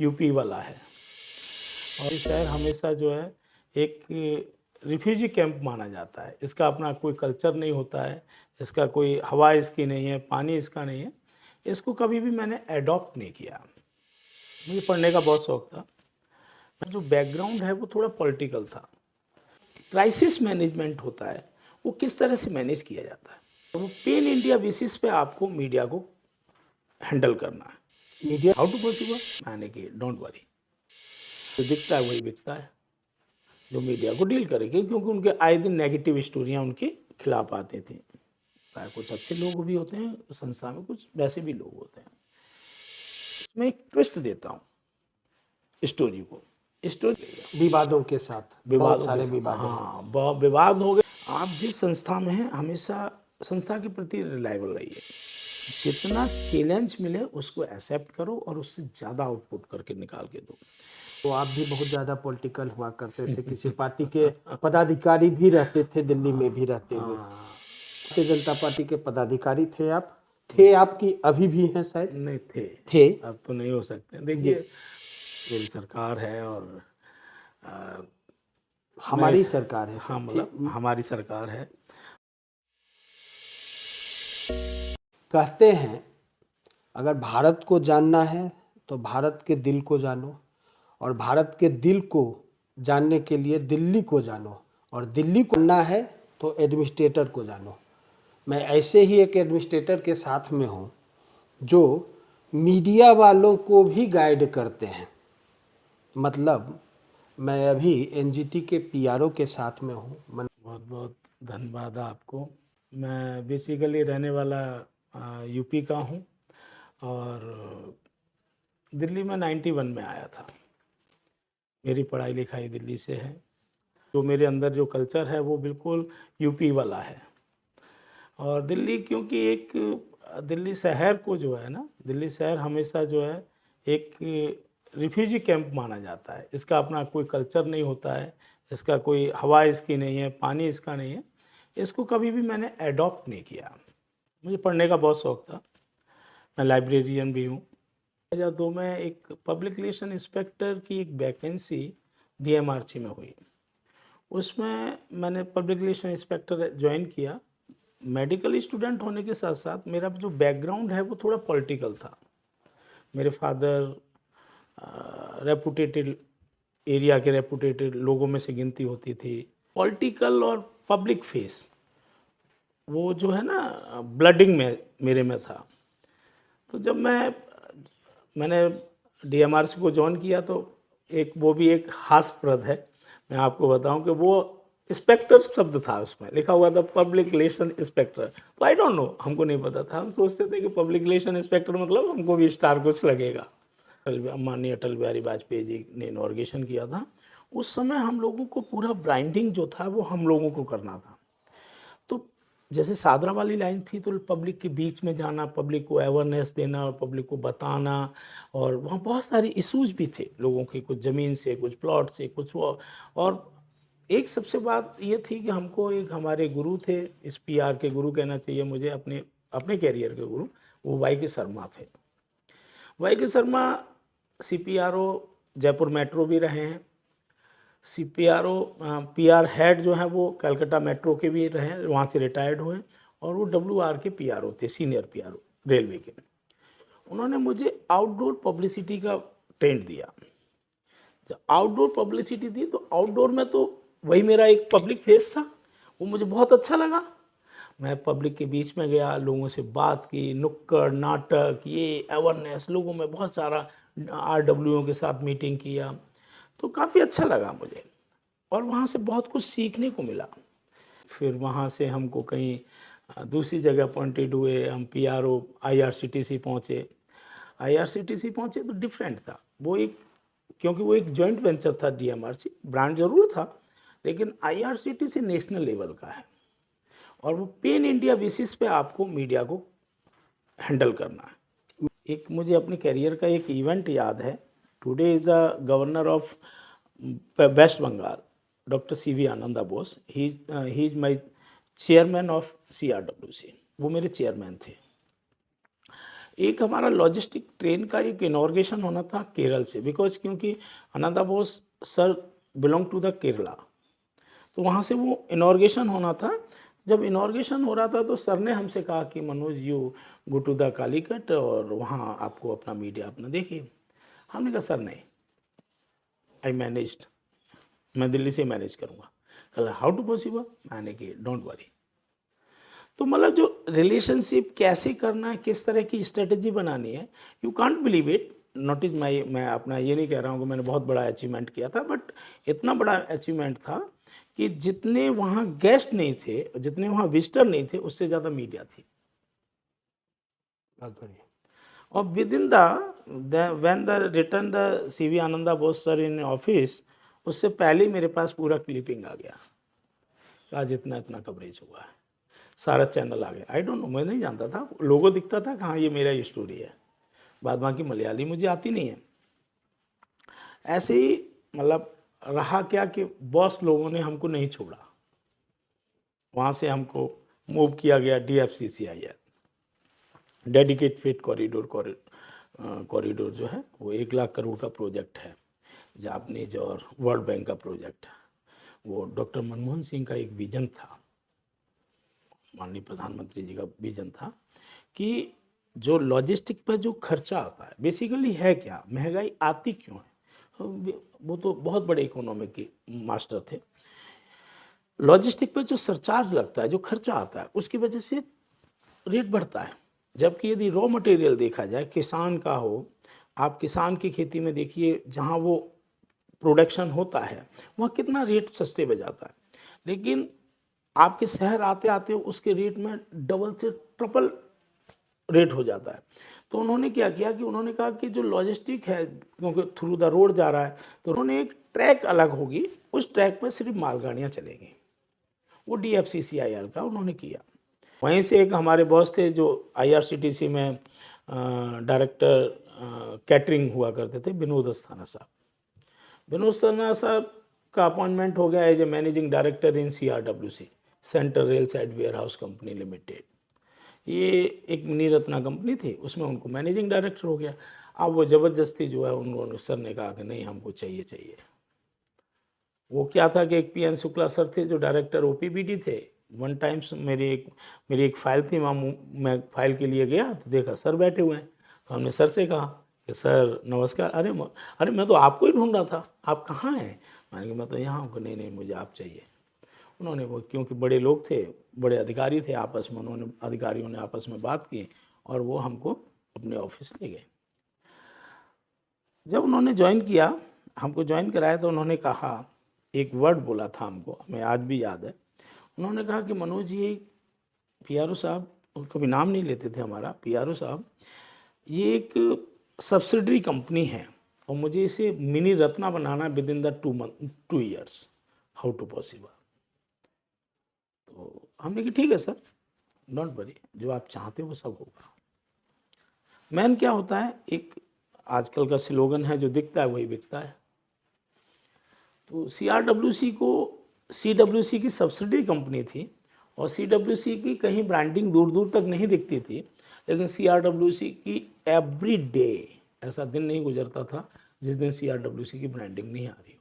UP वाला है और ये शहर हमेशा जो है एक रिफ्यूजी कैंप माना जाता है। इसका अपना कोई कल्चर नहीं होता है, इसका कोई हवा इसकी नहीं है, पानी इसका नहीं है। इसको कभी भी मैंने एडॉप्ट नहीं किया। मुझे पढ़ने का बहुत शौक था। मेरा जो बैकग्राउंड है वो थोड़ा पॉलिटिकल था। क्राइसिस मैनेजमेंट होता है, वो किस तरह से मैनेज किया जाता है, और वो पेन इंडिया बेसिस पे आपको मीडिया को हैंडल करना है। मीडिया हाउ टू पॉसिबल, मैंने कि डोंट वरी, जो दिखता है वही बिकता है, जो मीडिया को डील करेगी, क्योंकि उनके आए दिन नेगेटिव स्टोरियाँ उनके खिलाफ आती थी। कुछ अच्छे लोग भी होते हैं संस्था में, कुछ वैसे भी लोग होते हैं। इसमें एक ट्विस्ट देता हूँ स्टोरी को। स्टोरी विवादों के साथ, बहुत सारे विवाद हैं। हाँ, विवाद हो गए। आप जिस संस्था में हैं हमेशा संस्था के प्रति रिलायबल रहिए। जितना चैलेंज मिले उसको एक्सेप्ट करो और उससे ज़्यादा आउटपुट करके निकाल के दो। तो आप भी बहुत ज़्यादा पॉलिटिकल हुआ करते थे, किसी पार्टी के पदाधिकारी भी रहते थे, दिल्ली में भी रहते हुए। भारतीय जनता पार्टी के पदाधिकारी थे आप? थे आपकी अभी भी हैं शायद? नहीं थे। अब तो नहीं हो सकते। देखिए, मेरी सरकार है और हमारी सरकार है हाँ, सर। मतलब हमारी सरकार है। कहते हैं अगर भारत को जानना है तो भारत के दिल को जानो, और भारत के दिल को जानने के लिए दिल्ली को जानो, और दिल्ली को जानना है तो एडमिनिस्ट्रेटर को जानो। मैं ऐसे ही एक एडमिनिस्ट्रेटर के साथ में हूँ जो मीडिया वालों को भी गाइड करते हैं। मतलब मैं अभी एनजीटी के पीआरओ के साथ में हूँ। बहुत बहुत धन्यवाद आपको। मैं बेसिकली रहने वाला यूपी का हूँ और दिल्ली में 91 में आया था। मेरी पढ़ाई लिखाई दिल्ली से है। तो मेरे अंदर जो कल्चर है वो बिल्कुल यूपी वाला है। और दिल्ली, क्योंकि एक दिल्ली शहर को जो है ना, दिल्ली शहर हमेशा जो है एक रिफ्यूजी कैंप माना जाता है। इसका अपना कोई कल्चर नहीं होता है, इसका कोई हवा इसकी नहीं है, पानी इसका नहीं है। इसको कभी भी मैंने एडॉप्ट नहीं किया। मुझे पढ़ने का बहुत शौक था, मैं लाइब्रेरियन भी हूँ। 2002 में एक पब्लिक रिलेशन इंस्पेक्टर की एक वैकेंसी डीएमआरसी में हुई। उसमें मैंने पब्लिक रिलेशन इंस्पेक्टर ज्वाइन किया। मेडिकल स्टूडेंट होने के साथ साथ मेरा जो बैकग्राउंड है वो थोड़ा पॉलिटिकल था। मेरे फादर रेपुटेटेड एरिया के रेपुटेटेड लोगों में से गिनती होती थी। पॉलिटिकल और पब्लिक फेस वो जो है ना ब्लडिंग में मेरे में था। तो जब मैंने डीएमआरसी को ज्वाइन किया तो एक वो भी एक हास्यप्रद है। मैं आपको बताऊं कि वो इंस्पेक्टर शब्द था, उसमें लिखा हुआ था पब्लिक रिलेशन इंस्पेक्टर। तो आई डोंट नो, हमको नहीं पता था। हम सोचते थे कि पब्लिक रिलेशन इंस्पेक्टर मतलब हमको भी स्टार कुछ लगेगा। माननीय अटल बिहारी वाजपेयी जी ने इनॉर्गेशन किया था। उस समय हम लोगों को पूरा ब्रांडिंग जो था वो हम लोगों को करना था। तो जैसे सादरा वाली लाइन थी तो पब्लिक के बीच में जाना, पब्लिक को अवेयरनेस देना और पब्लिक को बताना। और वहाँ बहुत सारे इश्यूज भी थे लोगों के, कुछ ज़मीन से, कुछ प्लॉट से, कुछ वो। और एक सबसे बात ये थी कि हमको एक हमारे गुरु थे, इस पीआर के गुरु कहना चाहिए मुझे, अपने अपने कैरियर के गुरु, वो वाई के शर्मा थे। वाई के शर्मा सीपीआरओ जयपुर मेट्रो भी रहे हैं। सीपीआरओ पीआर हेड जो हैं वो कलकत्ता मेट्रो के भी रहे, वहाँ से रिटायर्ड हुए। और वो डब्ल्यूआर के पीआरओ थे, सीनियर पीआरओ रेलवे के। उन्होंने मुझे आउटडोर पब्लिसिटी का ट्रेंड दिया। जब आउटडोर पब्लिसिटी दी तो आउटडोर में तो वही मेरा एक पब्लिक फेस था, वो मुझे बहुत अच्छा लगा। मैं पब्लिक के बीच में गया, लोगों से बात की, नुक्कड़ नाटक, ये अवेयरनेस, लोगों में बहुत सारा आरडब्ल्यू के साथ मीटिंग किया। तो काफ़ी अच्छा लगा मुझे और वहाँ से बहुत कुछ सीखने को मिला। फिर वहाँ से हमको कहीं दूसरी जगह अपॉइंटेड हुए। हम पीआरओ आईआरसीटीसी पहुँचे। आईआरसीटीसी पहुँचे तो डिफरेंट था वो, एक क्योंकि वो एक जॉइंट वेंचर था। डीएमआरसी ब्रांड जरूर था, लेकिन आईआरसीटीसी नेशनल लेवल का है और वो पेन इंडिया बेसिस पे आपको मीडिया को हैंडल करना है। एक मुझे अपने करियर का एक इवेंट याद है। Today is the governor of West Bengal, doctor CV Ananda Bose. He is my chairman of CRWC. वो मेरे चेयरमैन थे। एक हमारा लॉजिस्टिक ट्रेन का एक इनॉर्गेशन होना था केरल से, बिकॉज क्योंकि Ananda Bose sir belong to the Kerala, तो वहाँ से वो इनॉर्गेशन होना था। जब इनॉर्गेशन हो रहा था तो सर ने हमसे कहा कि Manoj you go to the Calicut और वहाँ आपको अपना मीडिया अपना देखिए। हमने कहा सर नहीं, आई मैनेज्ड, मैं दिल्ली से मैनेज करूँगा। कहा हाउ टू पॉसिबल, मैंने कि डोंट वरी। तो मतलब जो रिलेशनशिप कैसे करना है, किस तरह की स्ट्रेटजी बनानी है, you can't believe it, not is my, मैं अपना ये नहीं कह रहा हूँ कि मैंने बहुत बड़ा अचीवमेंट किया था, बट इतना बड़ा अचीवमेंट था कि जितने वहाँ गेस्ट नहीं थे, जितने वहाँ विजिटर नहीं थे, उससे ज़्यादा मीडिया थी। बहुत बढ़िया। और with in the when the return the CV Ananda Bose sir in office, उससे पहले ही मेरे पास पूरा क्लिपिंग आ गया, आज इतना इतना कवरेज हुआ है, सारा चैनल आ गया। आई डोंट नो, मैं नहीं जानता था, लोगों दिखता था कि हाँ ये मेरा स्टोरी है, बाद बाकी मलयाली मुझे आती नहीं है। ऐसे ही मतलब रहा क्या कि बॉस लोगों ने हमको नहीं छोड़ा, वहाँ से हमको मूव किया गया DFCCIL, डेडिकेट फ्रेट कॉरिडोर जो है वो 1 लाख करोड़ का प्रोजेक्ट है, जापानीज और वर्ल्ड बैंक का प्रोजेक्ट है। वो डॉक्टर मनमोहन सिंह का एक विजन था, माननीय प्रधानमंत्री जी का विजन था कि जो लॉजिस्टिक पर जो खर्चा आता है, बेसिकली है क्या, महंगाई आती क्यों है, वो तो बहुत बड़े इकोनॉमिक के मास्टर थे। लॉजिस्टिक पर जो सरचार्ज लगता है, जो खर्चा आता है, उसकी वजह से रेट बढ़ता है। जबकि यदि रॉ मटेरियल देखा जाए, किसान का हो, आप किसान की खेती में देखिए, जहाँ वो प्रोडक्शन होता है वहाँ कितना रेट सस्ते पे जाता है, लेकिन आपके शहर आते आते उसके रेट में डबल से ट्रिपल रेट हो जाता है। तो उन्होंने क्या किया कि उन्होंने कहा कि जो लॉजिस्टिक है, क्योंकि थ्रू द रोड जा रहा है, तो उन्होंने एक ट्रैक अलग होगी, उस ट्रैक पर सिर्फ मालगाड़ियाँ चलेंगी, वो DFCCIL का उन्होंने किया। वहीं से एक हमारे बॉस थे जो IRCTC में डायरेक्टर कैटरिंग हुआ करते थे, विनोद अस्थाना साहब। विनोद अस्थाना साहब का अपॉइंटमेंट हो गया as a managing director in CRWC, central railside warehouse company limited. ये एक मिनी रत्ना कंपनी थी, उसमें उनको मैनेजिंग डायरेक्टर हो गया। अब वो ज़बरदस्ती जो है उन्होंने, सर ने कहा कि नहीं हमको चाहिए। वो क्या था कि एक PN शुक्ला सर थे जो डायरेक्टर OPBD थे। वन टाइम्स मेरी एक फ़ाइल थी, वहाँ मैं फाइल के लिए गया तो देखा सर बैठे हुए हैं, तो हमने सर से कहा कि सर नमस्कार, अरे मैं तो आपको ही ढूंढ रहा था, आप कहाँ हैं। मैंने कहा मैं तो यहाँ हूँ। नहीं मुझे आप चाहिए। उन्होंने वो, क्योंकि बड़े लोग थे, बड़े अधिकारी थे आपस में, उन्होंने अधिकारियों ने आपस में बात की और वो हमको अपने ऑफिस ले गए। जब उन्होंने ज्वाइन किया, हमको ज्वाइन कराया, तो उन्होंने कहा, एक वर्ड बोला था हमको, हमें आज भी याद है। उन्होंने कहा कि मनोज ये PRO साहब, कभी नाम नहीं लेते थे हमारा, PRO साहब, ये एक सब्सिडरी कंपनी है और मुझे इसे मिनी रत्ना बनाना within the 2 years, how to possible. तो हमने कि ठीक है सर, डोंट वरी, जो आप चाहते हो वो सब होगा। मैन क्या होता है, एक आजकल का स्लोगन है, जो दिखता है वही बिकता है। तो CWC की सब्सिडरी कंपनी थी और CWC की कहीं ब्रांडिंग दूर दूर तक नहीं दिखती थी, लेकिन CRWC की एवरी डे, ऐसा दिन नहीं गुजरता था जिस दिन CRWC की ब्रांडिंग नहीं आ रही हो।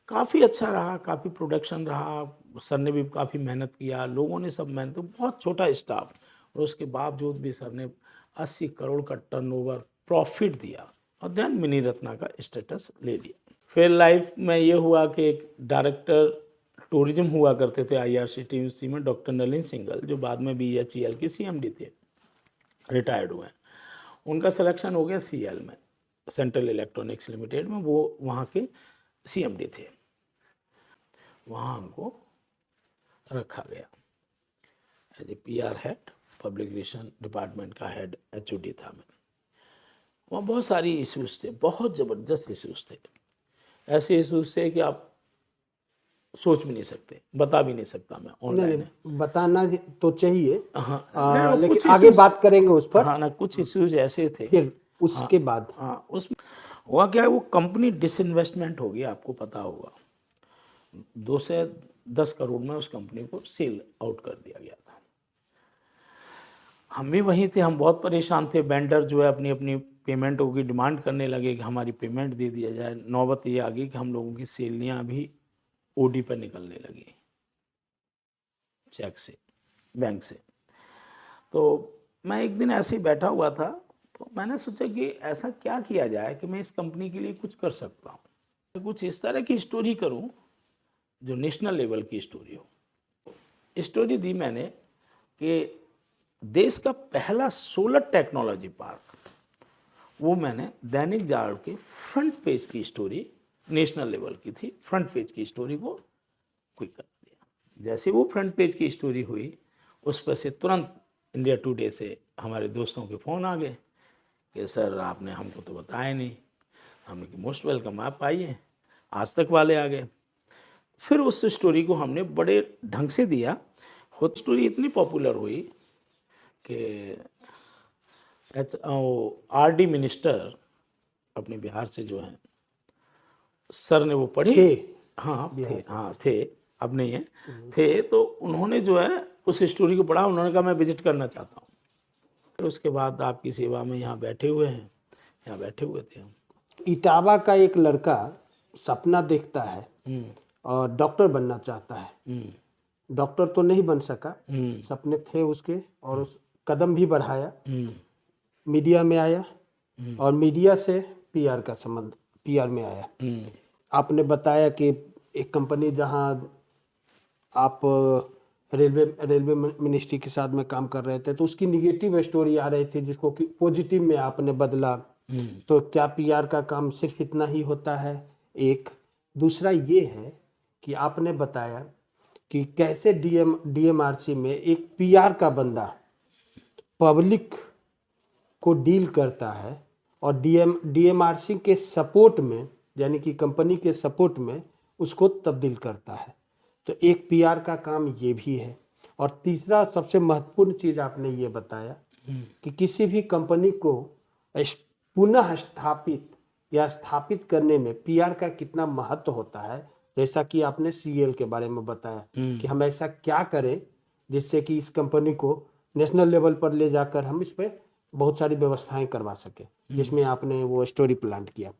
काफ़ी अच्छा रहा, काफ़ी प्रोडक्शन रहा, सर ने भी काफ़ी मेहनत किया, लोगों ने सब मेहनत, बहुत छोटा स्टाफ, और उसके बावजूद भी सर ने 80 करोड़ का टर्नओवर प्रॉफिट दिया और देन मिनी रत्ना का स्टेटस ले लिया। फिर लाइफ में ये हुआ कि एक डायरेक्टर टूरिज्म हुआ करते थे IRCTC में, डॉक्टर नलिन सिंघल, जो बाद में BHEL के CMD थे, रिटायर्ड हुए हैं। उनका सिलेक्शन हो गया CL में, सेंट्रल इलेक्ट्रॉनिक्स लिमिटेड में, वो वहाँ के CMD थे। वहाँ हमको रखा गया as a PR head, public relation department का हेड HOD था मैं। वहाँ बहुत सारी इश्यूज़ थे, बहुत ज़बरदस्त इश्यूज़ थे, ऐसे इश्यूज़ थे कि आप सोच भी नहीं सकते, बता भी नहीं सकता मैं ऑनलाइन। नहीं, बताना तो चाहिए। हाँ, लेकिन आगे बात करेंगे उस पर। हाँ ना, कुछ इश्यूज ऐसे थे। फिर उसके बाद हाँ, उसमें हुआ क्या है, वो कंपनी डिसइन्वेस्टमेंट हो गई, आपको पता होगा, 2 से 10 करोड़ में उस कंपनी को सेल आउट कर दिया गया था। हम भी वहीं थे, हम बहुत परेशान थे। वेंडर जो है अपनी अपनी पेमेंटों की डिमांड करने लगे कि हमारी पेमेंट दे दिया जाए। नौबत ये आ गई कि हम लोगों की सैलरियाँ भी ओडी पर निकलने लगी, चेक से, बैंक से। तो मैं एक दिन ऐसे ही बैठा हुआ था, तो मैंने सोचा कि ऐसा क्या किया जाए कि मैं इस कंपनी के लिए कुछ कर सकता हूँ। तो कुछ इस तरह की स्टोरी करूँ जो नेशनल लेवल की स्टोरी हो। स्टोरी दी मैंने कि देश का पहला सोलर टेक्नोलॉजी पार्क, वो मैंने दैनिक जागरण के फ्रंट पेज की स्टोरी, नेशनल लेवल की थी, फ्रंट पेज की स्टोरी को क्विक कर दिया। जैसे वो फ्रंट पेज की स्टोरी हुई, उस पर से तुरंत इंडिया टुडे से हमारे दोस्तों के फ़ोन आ गए कि सर आपने हमको तो बताया नहीं। हमने कि मोस्ट वेलकम, आप आइए। आज तक वाले आ गए। फिर उस स्टोरी को हमने बड़े ढंग से दिया। वो स्टोरी इतनी पॉपुलर हुई कि आरडी मिनिस्टर अपने बिहार से जो हैं, सर ने वो पढ़ी। थे हाँ थे, बिहार। हाँ थे, अब नहीं है, थे। तो उन्होंने जो है उस स्टोरी को पढ़ा, उन्होंने कहा मैं विजिट करना चाहता हूँ। फिर उसके बाद आपकी सेवा में यहाँ बैठे हुए हैं, यहाँ बैठे हुए थे हम। इटावा का एक लड़का सपना देखता है और डॉक्टर बनना चाहता है। डॉक्टर तो नहीं बन सका, सपने थे उसके, और उस कदम भी बढ़ाया, मीडिया में आया, और मीडिया से पीआर का संबंध, पीआर में आया। आपने बताया कि एक कंपनी जहां आप रेलवे मिनिस्ट्री के साथ में काम कर रहे थे, तो उसकी निगेटिव स्टोरी आ रही थी जिसको कि पॉजिटिव में आपने बदला। तो क्या पीआर का काम सिर्फ इतना ही होता है? एक दूसरा ये है कि आपने बताया कि कैसे डीएमआरसी में एक पीआर का बंदा पब्लिक को डील करता है और डीएमआरसी के सपोर्ट में, यानी कि कंपनी के सपोर्ट में उसको तब्दील करता है। तो एक पीआर का काम ये भी है। और तीसरा सबसे महत्वपूर्ण चीज़ आपने ये बताया कि किसी भी कंपनी को पुनः स्थापित या स्थापित करने में पीआर का कितना महत्व होता है। जैसा कि आपने सीएल के बारे में बताया कि हम ऐसा क्या करें जिससे कि इस कंपनी को नेशनल लेवल पर ले जाकर हम इस पर बहुत सारी व्यवस्थाएं करवा सके, जिसमें आपने वो स्टोरी प्लान किया।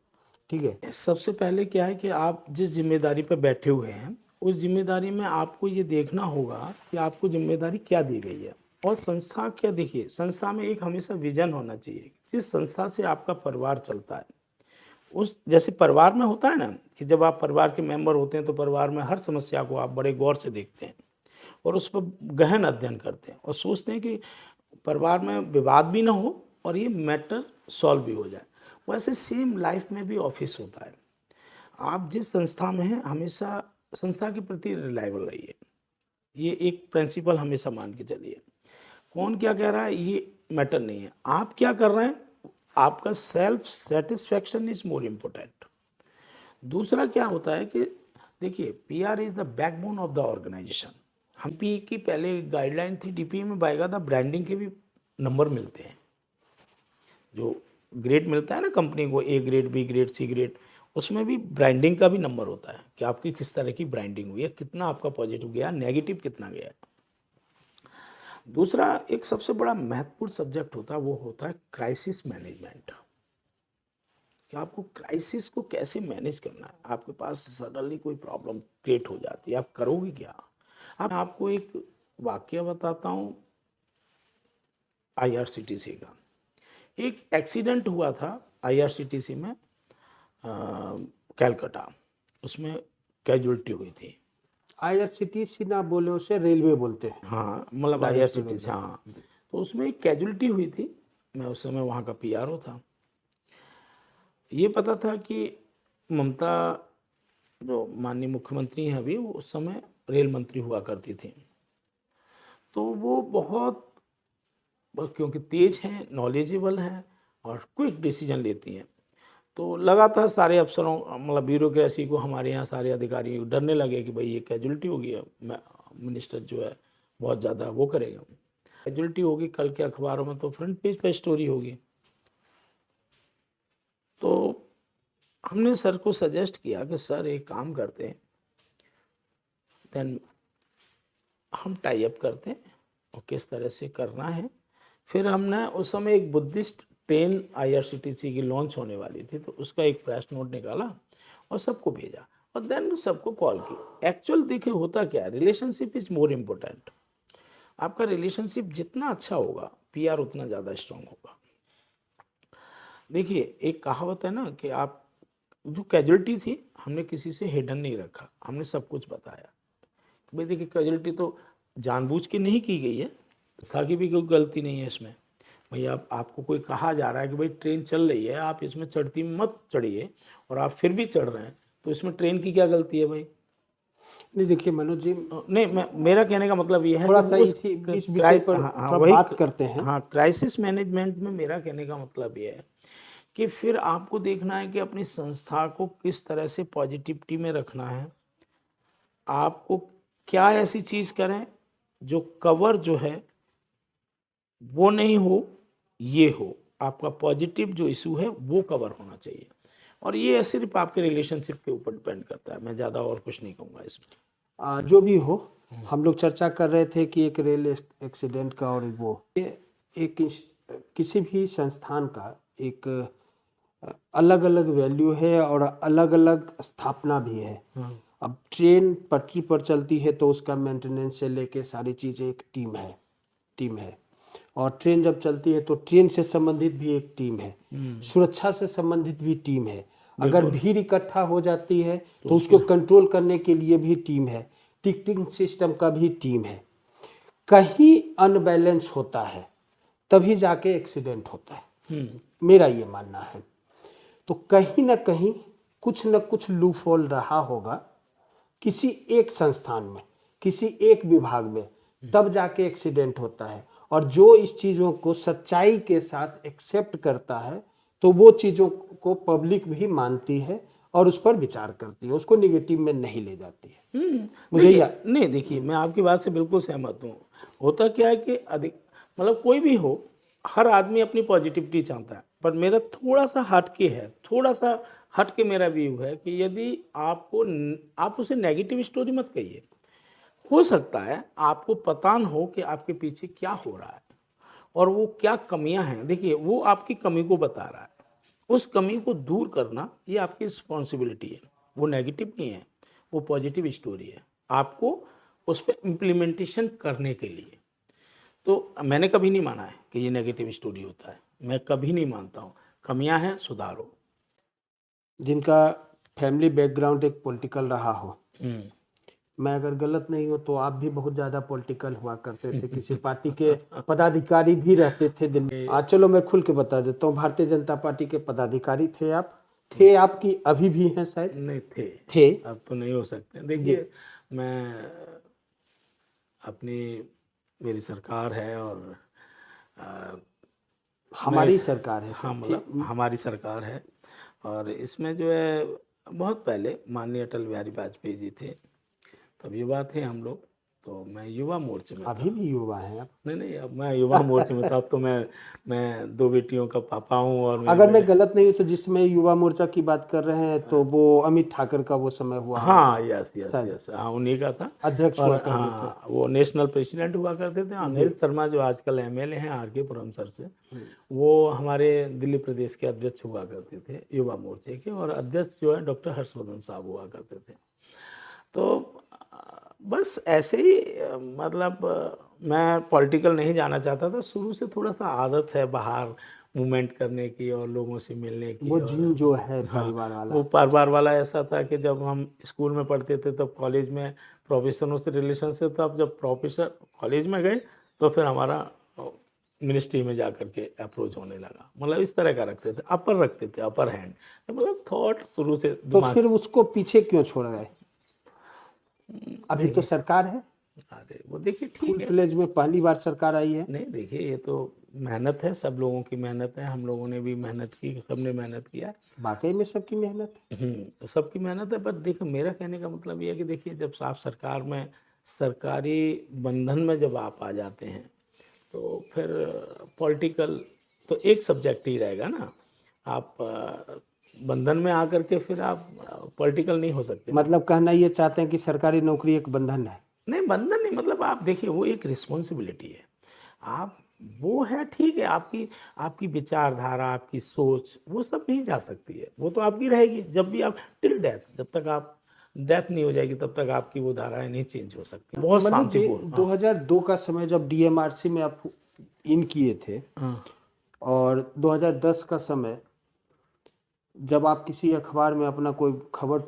ठीक है, सबसे पहले क्या है कि आप जिस जिम्मेदारी पर बैठे हुए हैं, उस जिम्मेदारी में आपको ये देखना होगा कि आपको जिम्मेदारी क्या दी गई है। और संस्था क्या, देखिए संस्था में एक हमेशा विजन होना चाहिए। जिस संस्था से आपका परिवार चलता है, उस जैसे परिवार में होता है ना कि जब आप परिवार के मेंबर होते हैं तो परिवार में हर समस्या को आप बड़े गौर से देखते हैं और उस पर गहन अध्ययन करते हैं और सोचते हैं कि परिवार में विवाद भी ना हो और ये मैटर सॉल्व भी हो जाए। वैसे सेम लाइफ में भी ऑफिस होता है। आप जिस संस्था में हैं, हमेशा संस्था के प्रति रिलायबल रहिए। ये एक प्रिंसिपल हमेशा मान के चलिए। कौन क्या कह रहा है ये मैटर नहीं है, आप क्या कर रहे हैं, आपका self satisfaction is more important. दूसरा क्या होता है कि देखिए PR is the backbone of the organisation. हम पी की पहले गाइडलाइन थी, डीपी में बाकायदा ब्रांडिंग के भी नंबर मिलते हैं। जो ग्रेड मिलता है ना कंपनी को, A grade, B grade, C grade, उसमें भी ब्रांडिंग का भी नंबर होता है कि आपकी किस तरह की ब्रांडिंग हुई है, कितना आपका पॉजिटिव गया, नेगेटिव कितना गया। दूसरा एक सबसे बड़ा महत्वपूर्ण सब्जेक्ट होता है, वो होता है क्राइसिस मैनेजमेंट। कि आपको क्राइसिस को कैसे मैनेज करना है। आपके पास सडनली कोई प्रॉब्लम क्रिएट हो जाती है, आप करोगे क्या। अब आपको एक वाक्य बताता हूँ आईआरसीटीसी का। एक एक्सीडेंट हुआ था आईआरसीटीसी में, कैलकाटा, उसमें कैजुअलिटी हुई थी। आईआरसीटीसी ना बोले उसे रेलवे बोलते हैं। हाँ मतलब आईआरसीटीसी, हाँ। तो उसमें एक कैजुअलिटी हुई थी। मैं उस समय वहाँ का पीआरओ था। ये पता था कि ममता जो माननीय मुख्यमंत्री हैं अभी, वो उस समय रेल मंत्री हुआ करती थी। तो वो बहुत क्योंकि तेज हैं, नॉलेजेबल हैं और क्विक डिसीजन लेती हैं। तो लगातार सारे अफसरों मतलब ब्यूरोक्रेसी को, हमारे यहाँ सारे अधिकारी डरने लगे कि भाई ये कैजुअलिटी होगी, मिनिस्टर जो है बहुत ज़्यादा वो करेगा, कैजुअलिटी होगी, कल के अखबारों में तो फ्रंट पेज पर स्टोरी होगी। तो हमने सर को सजेस्ट किया कि सर एक काम करते हैं, देन हम टाई अप करते हैं और किस तरह से करना है फिर हमने उस समय एक बुद्धिस्ट ट्रेन आईआरसीटीसी की लॉन्च होने वाली थी, तो उसका एक प्रेस नोट निकाला और सबको भेजा और देन सबको कॉल की। एक्चुअल देखिए होता क्या है, रिलेशनशिप इज मोर इम्पोर्टेंट। आपका रिलेशनशिप जितना अच्छा होगा, पीआर उतना ज़्यादा स्ट्रांग होगा। देखिए एक कहावत है ना कि आप जो कैजुअलिटी थी, हमने किसी से हिडन नहीं रखा, हमने सब कुछ बताया। भाई देखिए कैजुअलिटी तो जानबूझ के नहीं की गई है, संस्था की भी कोई गलती नहीं है इसमें। भाई आपको कोई कहा जा रहा है कि भाई ट्रेन चल रही है, आप इसमें चढ़ती मत चढ़िए, और आप फिर भी चढ़ रहे हैं, तो इसमें ट्रेन की क्या गलती है भाई? नहीं देखिए मनोज जी, नहीं, मेरा कहने का मतलब ये है थोड़ा कि सा उस इस विषय पर थोड़ा वही बात करते हैं। हाँ, क्राइसिस मैनेजमेंट में मेरा कहने का मतलब ये है कि फिर आपको देखना है कि अपनी संस्था को किस तरह से पॉजिटिविटी में रखना है। आपको क्या ऐसी चीज़ करें जो कवर जो है वो नहीं हो, ये हो। आपका पॉजिटिव जो इशू है वो कवर होना चाहिए, और ये सिर्फ आपके रिलेशनशिप के ऊपर डिपेंड करता है। मैं ज़्यादा और कुछ नहीं कहूँगा इसमें। जो भी हो, हम लोग चर्चा कर रहे थे कि एक रेल एक्सीडेंट का, और वो किसी भी संस्थान का एक अलग अलग वैल्यू है और अलग अलग स्थापना भी है। अब ट्रेन पटरी पर चलती है तो उसका मेंटेनेंस से लेके सारी चीज़ें एक टीम है। और ट्रेन जब चलती है तो ट्रेन से संबंधित भी एक टीम है, सुरक्षा से संबंधित भी टीम है। अगर भीड़ इकट्ठा हो जाती है तो उसको कंट्रोल करने के लिए भी टीम है, टिकटिंग सिस्टम का भी टीम है। कहीं अनबैलेंस होता है तभी जाके एक्सीडेंट होता है, मेरा ये मानना है। तो कहीं ना कहीं कुछ न कुछ लूपहोल रहा होगा किसी एक संस्थान में, किसी एक विभाग में, तब जाके एक्सीडेंट होता है। और जो इस चीज़ों को सच्चाई के साथ एक्सेप्ट करता है तो वो चीज़ों को पब्लिक भी मानती है और उस पर विचार करती है, उसको निगेटिव में नहीं ले जाती है। मुझे नहीं देखिए, मैं आपकी बात से बिल्कुल सहमत हूँ। होता क्या है कि अधिक मतलब कोई भी हो, हर आदमी अपनी पॉजिटिविटी चाहता है, पर मेरा थोड़ा सा हटके है, थोड़ा सा हटके मेरा व्यू है कि यदि आप उसे नेगेटिव स्टोरी मत कहिए। हो सकता है आपको पता न हो कि आपके पीछे क्या हो रहा है और वो क्या कमियां हैं। देखिए वो आपकी कमी को बता रहा है, उस कमी को दूर करना ये आपकी रिस्पॉन्सिबिलिटी है। वो नेगेटिव नहीं है, वो पॉजिटिव स्टोरी है, आपको उस पर इम्प्लीमेंटेशन करने के लिए। तो मैंने कभी नहीं माना है कि ये नेगेटिव स्टोरी होता है, मैं कभी नहीं मानता हूँ। कमियां हैं, सुधारो। जिनका फैमिली बैकग्राउंड एक पॉलिटिकल रहा हो, मैं अगर गलत नहीं हूँ तो आप भी बहुत ज़्यादा पॉलिटिकल हुआ करते थे, किसी पार्टी के पदाधिकारी भी रहते थे दिल्ली। आज चलो मैं खुल के बता देता हूँ, भारतीय जनता पार्टी के पदाधिकारी थे आप? थे आपकी अभी भी हैं शायद? नहीं थे। अब तो नहीं हो सकते। देखिए मैं अपनी मेरी सरकार है और हमारी सरकार है हाँ, सर। मतलब हमारी सरकार है, और इसमें जो है बहुत पहले माननीय अटल बिहारी वाजपेयी जी थे, तब युवा थे हम लोग, तो मैं युवा मोर्चे में अभी था। भी युवा हैं आप? नहीं, अब मैं युवा मोर्चे में था। अब तो मैं 2 बेटियों का पापा हूँ, और अगर मैं गलत नहीं हूँ तो जिसमें युवा मोर्चा की बात कर रहे हैं तो वो अमित ठाकर का वो समय हुआ होगा। हाँ, यस, हाँ, उन्हीं का था। अध्यक्ष और हुआ करते थे। हाँ, वो नेशनल प्रेसिडेंट हुआ करते थे। अनिल शर्मा जो आजकल एमएलए हैं आरके पुरम सर से, वो हमारे दिल्ली प्रदेश के अध्यक्ष हुआ करते थे युवा मोर्चे के, और अध्यक्ष जो है डॉक्टर हर्षवर्धन साहब हुआ करते थे। तो बस ऐसे ही मतलब मैं पॉलिटिकल नहीं जाना चाहता था। शुरू से थोड़ा सा आदत है बाहर मूवमेंट करने की और लोगों से मिलने की। वो और जीन जो है हाँ, परिवार वाला। वो परिवार वाला ऐसा था कि जब हम स्कूल में पढ़ते थे तब कॉलेज में प्रोफेसरों से रिलेशन से, तब जब प्रोफेसर कॉलेज में गए तो फिर हमारा मिनिस्ट्री में जा कर के अप्रोच होने लगा। मतलब इस तरह का रखते थे, अपर हैंड, मतलब थॉट शुरू से तो दिमाग। फिर उसको पीछे क्यों छोड़ गए? अभी तो सरकार है, अरे वो देखिए ठीक फुल है। फ्लेज में पहली बार सरकार आई है। नहीं देखिए, ये तो मेहनत है, सब लोगों की मेहनत है, हम लोगों ने भी मेहनत की, सबने मेहनत किया। वाकई में सबकी मेहनत है। सबकी मेहनत है। पर देखिए मेरा कहने का मतलब ये है कि देखिए जब आप सरकार में, सरकारी बंधन में जब आप आ जाते हैं तो फिर पॉलिटिकल तो एक सब्जेक्ट ही रहेगा ना। आप बंधन में आकर के फिर आप पॉलिटिकल नहीं हो सकते। मतलब कहना ये चाहते हैं कि सरकारी नौकरी एक बंधन है? नहीं, बंधन नहीं, मतलब आप देखिए वो एक रिस्पॉन्सिबिलिटी है। आप वो है ठीक है, आपकी आपकी विचारधारा, आपकी सोच, वो सब नहीं जा सकती है, वो तो आपकी रहेगी जब भी आप टिल डेथ, जब तक आप डेथ नहीं हो जाएगी तब तक आपकी वो धाराएं नहीं चेंज हो सकती, बहुत मनोज जी, शांतिपूर्ण। हाँ 2002 का समय जब डीएमआरसी में आप इन किए थे हाँ और 2010 का समय जब आप किसी अखबार में अपना कोई खबर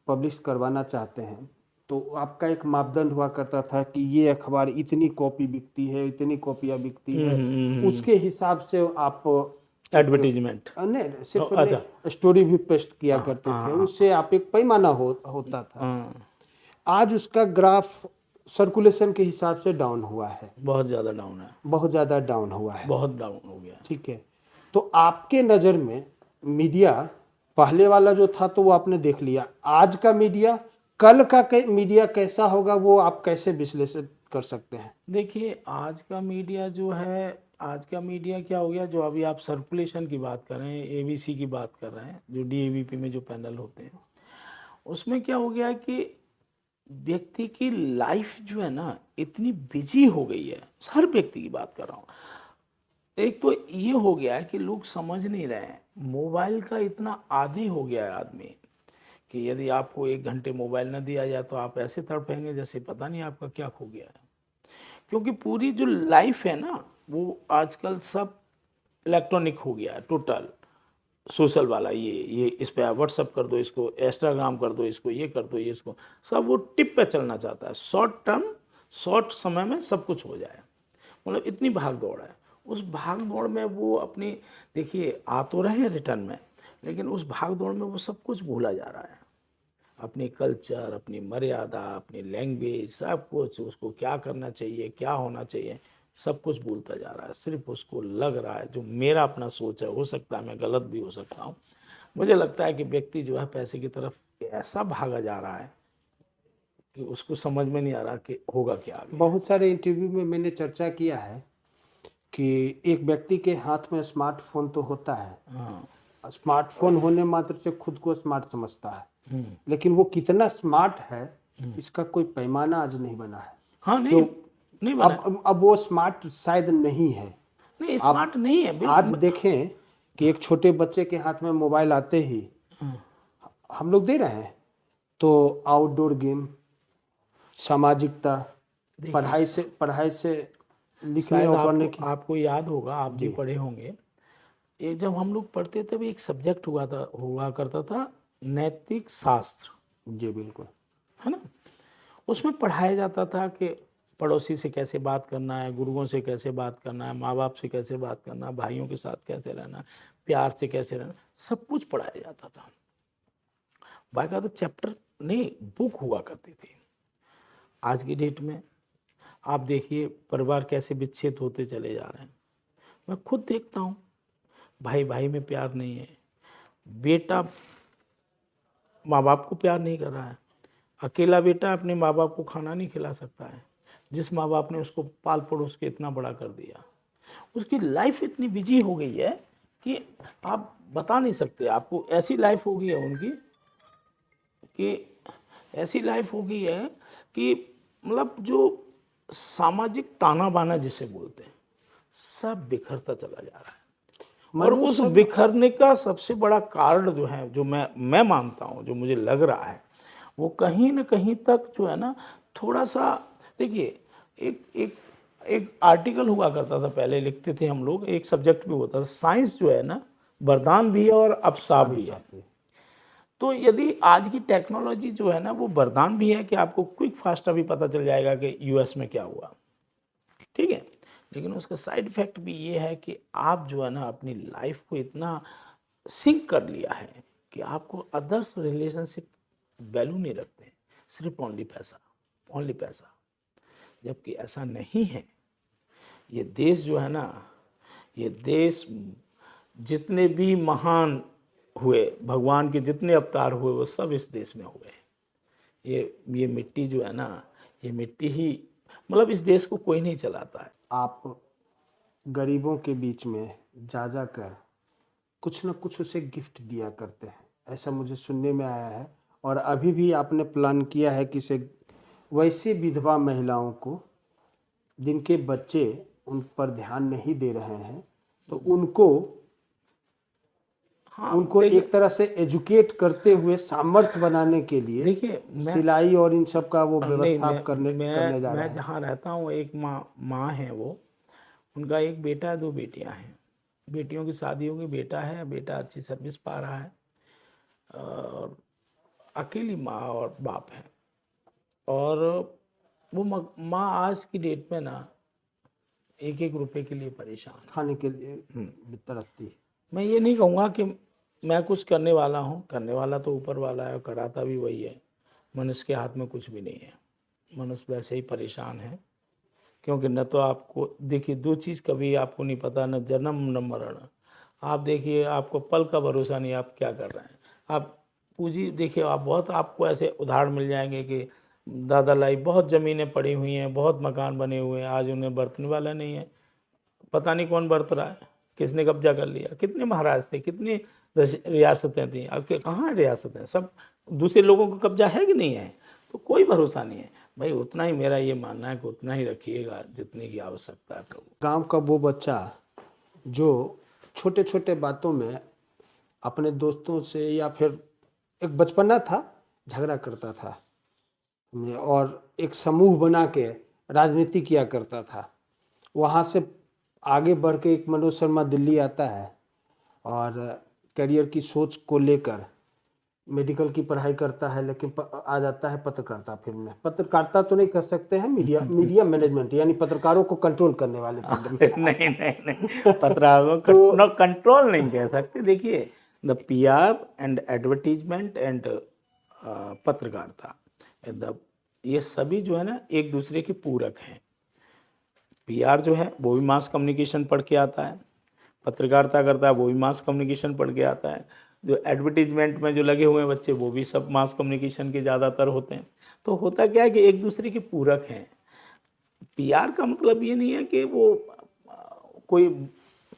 पब्लिश करवाना चाहते हैं, तो आपका एक मापदंड हुआ करता था कि ये अखबार इतनी कॉपी बिकती है, इतनी कॉपियाँ बिकती है, उसके हिसाब से आप एक एडवर्टीजमेंट। नहीं सिर्फ अच्छा। नहीं स्टोरी भी पेस्ट किया हाँ करते थे, हाँ उससे आप एक पैमाना होता था। हाँ, आज उसका ग्राफ सर्कुलेशन के हिसाब से डाउन हुआ है, बहुत ज़्यादा डाउन है, बहुत ज़्यादा डाउन हुआ है। बहुत डाउन हो गया। ठीक है, तो आपके नज़र में मीडिया पहले वाला जो था तो वो आपने देख लिया, आज का मीडिया, कल का मीडिया कैसा होगा वो आप कैसे विश्लेषण कर सकते हैं? देखिए आज का मीडिया जो है, आज का मीडिया क्या हो गया, जो अभी आप सर्कुलेशन की बात कर रहे हैं, एबीसी की बात कर रहे हैं, जो डीएवीपी में जो पैनल होते हैं, उसमें क्या हो गया कि व्यक्ति की लाइफ जो है ना इतनी बिजी हो गई है, हर व्यक्ति की बात कर रहा हूँ। एक तो ये हो गया है कि लोग समझ नहीं रहे हैं, मोबाइल का इतना आदी हो गया है आदमी कि यदि आपको 1 घंटे मोबाइल न दिया जाए तो आप ऐसे तड़पेंगे जैसे पता नहीं आपका क्या खो गया है। क्योंकि पूरी जो लाइफ है ना वो आजकल सब इलेक्ट्रॉनिक हो गया है टोटल, सोशल वाला, ये इस पे आप व्हाट्सअप कर दो इसको, इंस्टाग्राम कर दो इसको, ये कर दो ये इसको, सब वो टिप पे चलना चाहता है, शॉर्ट टर्म, शॉर्ट समय में सब कुछ हो जाए, मतलब इतनी भाग दौड़ है। उस भाग दौड़ में वो अपनी, देखिए आ तो रहे हैं रिटर्न में, लेकिन उस भाग दौड़ में वो सब कुछ भूला जा रहा है, अपनी कल्चर, अपनी मर्यादा, अपनी लैंग्वेज, सब कुछ, उसको क्या करना चाहिए, क्या होना चाहिए, सब कुछ भूलता जा रहा है। सिर्फ उसको लग रहा है, जो मेरा अपना सोच है, हो सकता है मैं गलत भी हो सकता हूँ, मुझे लगता है कि व्यक्ति जो है पैसे की तरफ ऐसा भागा जा रहा है कि उसको समझ में नहीं आ रहा कि होगा क्या आगे। बहुत सारे इंटरव्यू में मैंने चर्चा किया है कि एक व्यक्ति के हाथ में स्मार्टफोन तो होता है, हाँ स्मार्टफोन होने मात्र से खुद को स्मार्ट समझता है, लेकिन वो कितना स्मार्ट है इसका कोई पैमाना आज नहीं बना है। हाँ, नहीं जो नहीं बना, अब वो स्मार्ट शायद नहीं है। नहीं आप स्मार्ट नहीं है आज देखें कि एक छोटे बच्चे के हाथ में मोबाइल आते ही हम लोग दे रहे हैं, तो आउटडोर गेम, सामाजिकता, पढ़ाई से लिखने शायद और पढ़ने आपको की। आपको याद होगा, आप भी पढ़े होंगे, एक जब हम लोग पढ़ते थे एक सब्जेक्ट हुआ करता था, नैतिक शास्त्र, जी बिल्कुल। है ना, उसमें पढ़ाया जाता था कि पड़ोसी से कैसे बात करना है, गुरुओं से कैसे बात करना है, माँ बाप से कैसे बात करना है, भाइयों के साथ कैसे रहना है, प्यार से कैसे रहना, सब कुछ पढ़ाया जाता था। बाकायदा चैप्टर नहीं, बुक हुआ करती थी। आज की डेट में आप देखिए परिवार कैसे विच्छेद होते चले जा रहे हैं। मैं खुद देखता हूँ, भाई भाई में प्यार नहीं है, बेटा माँ बाप को प्यार नहीं कर रहा है, अकेला बेटा अपने माँ बाप को खाना नहीं खिला सकता है, जिस माँ बाप ने उसको पाल पड़ोस के इतना बड़ा कर दिया। उसकी लाइफ इतनी बिजी हो गई है कि आप बता नहीं सकते, आपको ऐसी लाइफ हो गई है उनकी कि ऐसी लाइफ हो गई है कि मतलब जो सामाजिक ताना बाना जिसे बोलते हैं, सब बिखरता चला जा रहा है। और उस बिखरने का सबसे बड़ा कारण जो है, जो मैं मानता हूँ, जो मुझे लग रहा है, वो कहीं न कहीं तक जो है ना, थोड़ा सा, देखिए एक एक एक आर्टिकल हुआ करता था पहले, लिखते थे हम लोग, एक सब्जेक्ट भी होता था, साइंस जो है ना वरदान भी है और अभिशाप भी है। तो यदि आज की टेक्नोलॉजी जो है ना वो वरदान भी है कि आपको क्विक फास्ट अभी पता चल जाएगा कि यूएस में क्या हुआ, ठीक है, लेकिन उसका साइड इफेक्ट भी ये है कि आप जो है ना अपनी लाइफ को इतना सिंक कर लिया है कि आपको अदर्स रिलेशनशिप वैल्यू नहीं रखते, सिर्फ ओनली पैसा, ओनली पैसा, जबकि ऐसा नहीं है। ये देश जो है ना, ये देश जितने भी महान हुए, भगवान के जितने अवतार हुए वो सब इस देश में हुए। ये मिट्टी जो है ना, ये मिट्टी ही, मतलब इस देश को कोई नहीं चलाता है। आप गरीबों के बीच में जा कर कुछ न कुछ उसे गिफ्ट दिया करते हैं, ऐसा मुझे सुनने में आया है। और अभी भी आपने प्लान किया है कि से वैसे विधवा महिलाओं को जिनके बच्चे उन पर ध्यान नहीं दे रहे हैं, तो उनको हाँ उनको देखिए, एक तरह से एजुकेट करते हुए सामर्थ्य बनाने के लिए देखिए मैं सिलाई और इन सब का वो नहीं, व्यवस्था करने जा रहे मैं हैं। जहाँ रहता हूँ, एक माँ है वो, उनका एक बेटा है, 2 बेटियां हैं। बेटियों की शादी होगी, बेटा है, बेटा अच्छी सर्विस पा रहा है, और अकेली माँ और बाप है। और वो माँ आज की डेट में ना 1-1 रुपए के लिए परेशान है। खाने के लिए तरसती है। मैं ये नहीं कहूँगा कि मैं कुछ करने वाला हूँ, करने वाला तो ऊपर वाला है और कराता भी वही है। मनुष्य के हाथ में कुछ भी नहीं है, मनुष्य वैसे ही परेशान है। क्योंकि न तो आपको देखिए, 2 चीज़ कभी आपको नहीं पता, न जन्म न मरण। आप देखिए, आपको पल का भरोसा नहीं, आप क्या कर रहे हैं। आप पूंजी देखिए, आप बहुत, आपको ऐसे उदाहरण मिल जाएंगे कि दादा लाई बहुत ज़मीनें पड़ी हुई हैं, बहुत मकान बने हुए हैं, आज उन्हें बरतने वाला नहीं है। पता नहीं कौन बरत रहा है, किसने कब्जा कर लिया। कितने महाराज थे, कितनी रियासतें थी, अब कहाँ है रियासतें, सब दूसरे लोगों को कब्जा है कि नहीं है। तो कोई भरोसा नहीं है भाई। उतना ही मेरा ये मानना है कि उतना ही रखिएगा जितने की आवश्यकता है प्रभु। गांव का वो बच्चा जो छोटे छोटे बातों में अपने दोस्तों से, या फिर एक बचपना था, झगड़ा करता था और एक समूह बना के राजनीति किया करता था, वहाँ से आगे बढ़ के एक मनोज शर्मा दिल्ली आता है और करियर की सोच को लेकर मेडिकल की पढ़ाई करता है, लेकिन आ जाता है पत्रकारिता फील्ड में। पत्रकारिता तो नहीं कह सकते हैं, मीडिया मैनेजमेंट, यानी पत्रकारों को कंट्रोल करने वाले फील्ड में। नहीं नहीं नहीं, पत्रकारों को कंट्रोल नहीं कह सकते। देखिए, the PR and advertisement and पत्रकारिता, द ये सभी जो है ना एक दूसरे के पूरक हैं। PR जो है वो भी मास कम्युनिकेशन पढ़ के आता है, पत्रकारिता करता है वो भी मास कम्युनिकेशन पढ़ के आता है। जो एडवर्टीजमेंट में जो लगे हुए हैं बच्चे, वो भी सब मास कम्युनिकेशन के ज़्यादातर होते हैं। तो होता क्या है कि एक दूसरे के पूरक हैं। PR का मतलब ये नहीं है कि वो कोई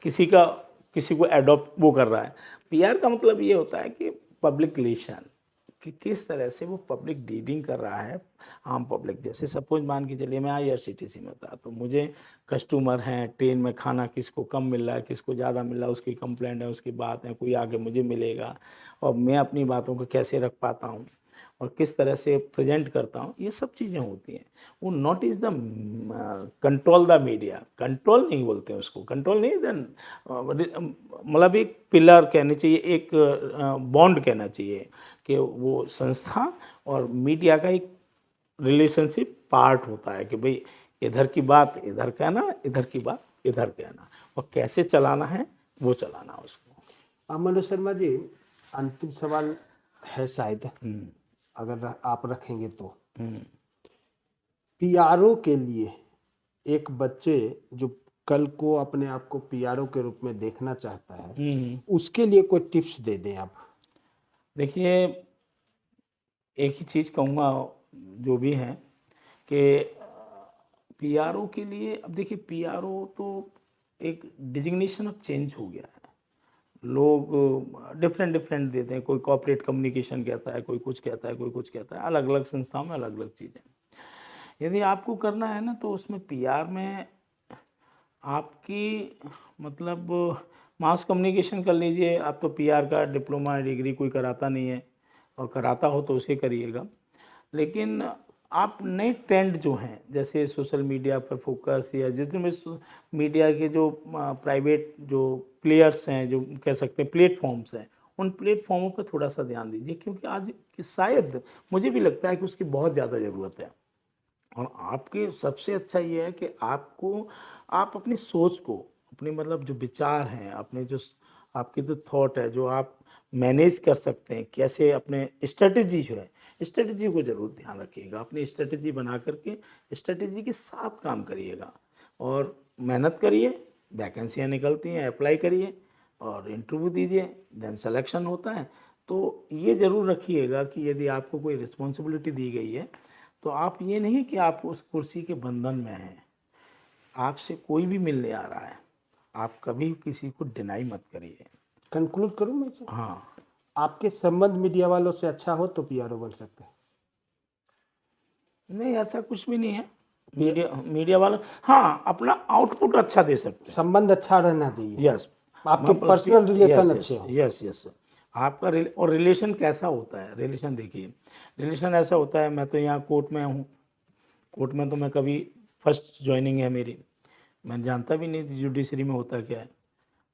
किसी को एडॉप्ट वो कर रहा है। PR का मतलब ये होता है कि पब्लिक रिलेशन, कि किस तरह से वो पब्लिक डीलिंग कर रहा है आम पब्लिक। जैसे सपोज मान के चलिए, मैं IRCTC में था, तो मुझे कस्टमर हैं, ट्रेन में खाना किसको कम मिल रहा है, किसको ज़्यादा मिल रहा है, उसकी कंप्लेंट है, उसकी बात है, कोई आगे मुझे मिलेगा, और मैं अपनी बातों को कैसे रख पाता हूँ और किस तरह से प्रेजेंट करता हूँ, ये सब चीज़ें होती हैं। वो not is the control the media, control नहीं बोलते हैं उसको, कंट्रोल नहीं, देन मतलब एक पिलर कहनी चाहिए, एक बॉन्ड कहना चाहिए कि वो संस्था और मीडिया का एक रिलेशनशिप पार्ट होता है कि भाई इधर की बात इधर कहना, इधर की बात इधर कहना, और कैसे चलाना है वो चलाना उसको। मनोज शर्मा जी, अंतिम सवाल है शायद, अगर आप रखेंगे तो। PRO के लिए एक बच्चे जो कल को अपने आप को PRO के रूप में देखना चाहता है, उसके लिए कोई टिप्स दे दें आप। देखिए, एक ही चीज़ कहूँगा जो भी है कि PRO के लिए, अब देखिए PRO तो एक डिजिग्नेशन अब चेंज हो गया है। लोग डिफरेंट डिफरेंट देते हैं, कोई कॉर्पोरेट कम्युनिकेशन कहता है, कोई कुछ कहता है, कोई कुछ कहता है, अलग अलग संस्थाओं में अलग अलग चीज़ें। यदि आपको करना है ना, तो उसमें PR में आपकी मतलब मास कम्युनिकेशन कर लीजिए। आप तो PR का डिप्लोमा डिग्री कोई कराता नहीं है, और कराता हो तो उसे करिएगा। लेकिन आप नए ट्रेंड जो हैं, जैसे सोशल मीडिया पर फोकस, या जितने भी मीडिया के जो प्राइवेट जो प्लेयर्स हैं, जो कह सकते हैं प्लेटफॉर्म्स हैं, उन प्लेटफॉर्मों पर थोड़ा सा ध्यान दीजिए, क्योंकि आज शायद मुझे भी लगता है कि उसकी बहुत ज़्यादा ज़रूरत है। और आपके सबसे अच्छा ये है कि आप अपनी सोच को, अपने मतलब जो विचार हैं, अपने जो आपके जो थॉट है, जो आप मैनेज कर सकते हैं, कैसे अपने स्ट्रेटजी जो है, स्ट्रेटजी को ज़रूर ध्यान रखिएगा। अपनी स्ट्रेटजी बना करके स्ट्रेटजी के साथ काम करिएगा और मेहनत करिए। वैकेंसियाँ निकलती हैं, अप्लाई करिए और इंटरव्यू दीजिए, देन सिलेक्शन होता है। तो ये ज़रूर रखिएगा कि यदि आपको कोई रिस्पॉन्सिबिलिटी दी गई है, तो आप ये नहीं कि आप उस कुर्सी के बंधन में हैं। आपसे कोई भी मिलने आ रहा है, आप कभी किसी को डिनाई मत करिए। कंक्लूड करूं मैं सर? हाँ, आपके संबंध मीडिया वालों से अच्छा हो तो PRO बन सकते हैं। नहीं ऐसा कुछ भी नहीं है। मीडिया वाला, हाँ, अपना आउटपुट अच्छा दे सकते हैं। संबंध अच्छा रहना चाहिए, यस, आपके पर्सनल रिलेशन अच्छे हो। यस यस, आपका और रिलेशन कैसा होता है? रिलेशन देखिए, रिलेशन ऐसा होता है, मैं तो यहाँ कोर्ट में हूँ, कोर्ट में तो मैं कभी फर्स्ट ज्वाइनिंग है मेरी, मैं जानता भी नहीं जुडिशरी में होता क्या है।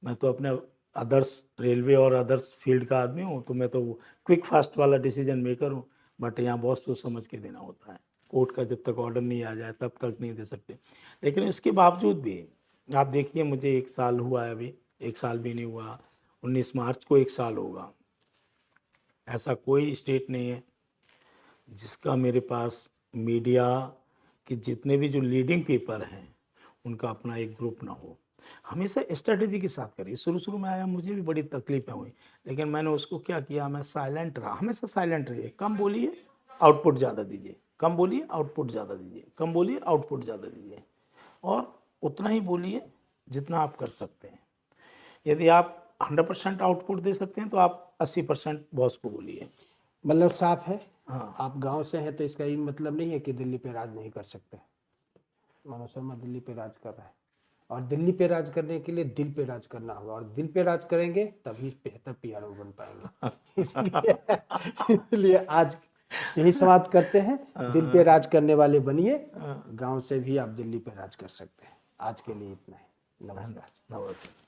मैं तो अपने अदर्स रेलवे और अदर्स फील्ड का आदमी हूँ, तो मैं तो क्विक फास्ट वाला डिसीजन मेकर हूँ। बट यहाँ बहुत सोच समझ के देना होता है। कोर्ट का जब तक ऑर्डर नहीं आ जाए तब तक नहीं दे सकते। लेकिन इसके बावजूद भी आप देखिए, मुझे 1 साल हुआ है, अभी 1 साल भी नहीं हुआ, 19 मार्च को 1 साल होगा। ऐसा कोई स्टेट नहीं है जिसका मेरे पास मीडिया के जितने भी जो लीडिंग पेपर हैं उनका अपना एक ग्रुप ना हो। हमेशा स्ट्रेटेजी के साथ करिए। शुरू शुरू में आया, मुझे भी बड़ी तकलीफें हुई, लेकिन मैंने उसको क्या किया, मैं साइलेंट रहा। हमेशा साइलेंट रहिए, कम बोलिए, आउटपुट ज़्यादा दीजिए, कम बोलिए, आउटपुट ज़्यादा दीजिए, कम बोलिए, आउटपुट ज़्यादा दीजिए, और उतना ही बोलिए जितना आप कर सकते हैं। यदि आप 100% आउटपुट दे सकते हैं तो आप 80% बॉस को बोलिए। मतलब साफ है, हाँ, आप गांव से हैं तो इसका ये मतलब नहीं है कि दिल्ली पे राज नहीं कर सकते। मनोज शर्मा दिल्ली पे राज कर रहा है, और दिल्ली पे राज करने के लिए दिल पे राज करना होगा, और दिल पे राज करेंगे तभी बेहतर पीआरओ बन पाएंगे। इसलिए आज यही समाप्त करते हैं, दिल पे राज करने वाले बनिए, गांव से भी आप दिल्ली पे राज कर सकते हैं। आज के लिए इतना ही, नमस्कार। नमस्कार।